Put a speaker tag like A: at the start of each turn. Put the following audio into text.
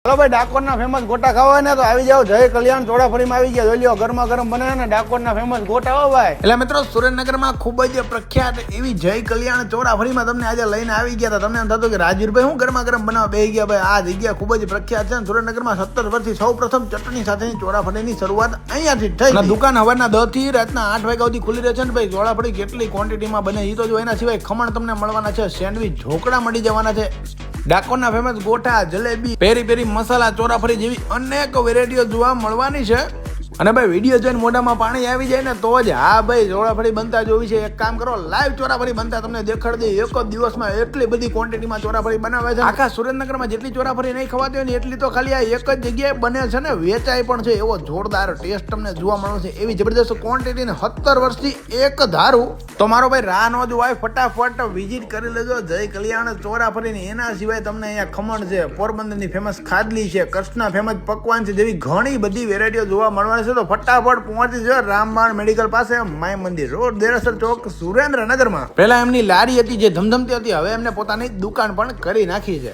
A: ચલો ભાઈ, ડાકોરના ફેમસ ગોટા ખાવા હોય ને તો આવી જાવ જય કલ્યાણ ચોરાફળીમાં આવી ગયા. જોઈ લ્યો, ગરમા ગરમ બને ને ડાકોરના ફેમસ ગોટા હો ભાઈ. એટલે મિત્રો, સુરેન્દ્રનગરમાં ખૂબ જ પ્રખ્યાત એવી જય કલ્યાણ ચોરાફળીમાં તમને આજે લઈને આવી ગયા હતા. તમને એમ થતું કે રાજવીરભાઈ હું ગરમા ગરમ બનાવવા બેસી ગયા. ભાઈ, આ જગ્યા ખૂબ જ પ્રખ્યાત છે. સુરેન્દ્રનગરમાં 17 વર્ષથી સૌ પ્રથમ ચટણી સાથેની ચોરાફળીની શરૂઆત અહીંયાથી થઈ. દુકાન સવારના 10 થી રાતના 8 વાગ્યા સુધી ખુલ્લી રહે છે ને ભાઈ. ચોરાફળી કેટલી ક્વોન્ટિટીમાં બને એ તો જો. એના સિવાય ખમણ તમને મળવાના છે, સેન્ડવીચ ઢોકળા મળી જવાના છે, ડાકોરના ફેમસ ગોટા, જલેબી, પેરી પેરી મસાલા, ચોરાફળી જેવી અનેક વેરાયટીઓ જોવા મળવાની છે. અને ભાઈ, વિડીયો જોઈને મોઢામાં પાણી આવી જાય ને તો જ હા ભાઈ ચોરાફળી બનતા જોવી છે. એક કામ કરો, લાઈવ ચોરાફળી બનતા તમને દેખાડી દે. એક જ દિવસમાં એટલી બધી ક્વોન્ટિટીમાં ચોરાફળી બનાવે છે. આખા સુરેન્દ્રનગરમાં જેટલી ચોરાફળી નહીં ખવાતી હોય ને એટલી તો ખાલી આ એક જ જગ્યાએ બને છે ને વેચાય પણ છે. એવો જોરદાર ટેસ્ટ તમને જોવા મળે છે. એવી જબરદસ્ત ક્વોન્ટિટી ને 17 વર્ષથી એક ધારું. તો મારો ભાઈ રાહ ન જોવાય, ફટાફટ વિઝિટ કરી લેજો જય કલ્યાણ ચોરાફળીની. એના સિવાય તમને અહીંયા ખમણ છે, પોરબંદરની ફેમસ ખાદલી છે, કચ્છના ફેમસ પકવાન છે, જેવી ઘણી બધી વેરાયટીઓ જોવા મળવાની છે. તો ફટાફટ પહોંચી જાઓ રામબાણ મેડિકલ પાસે, માય મંદિર રોડ, દેરાસર ચોક, સુરેન્દ્રનગરમાં. પહેલા એમની લારી હતી જે ધમધમતી હતી, હવે એમને પોતાની દુકાન પણ કરી નાખી છે.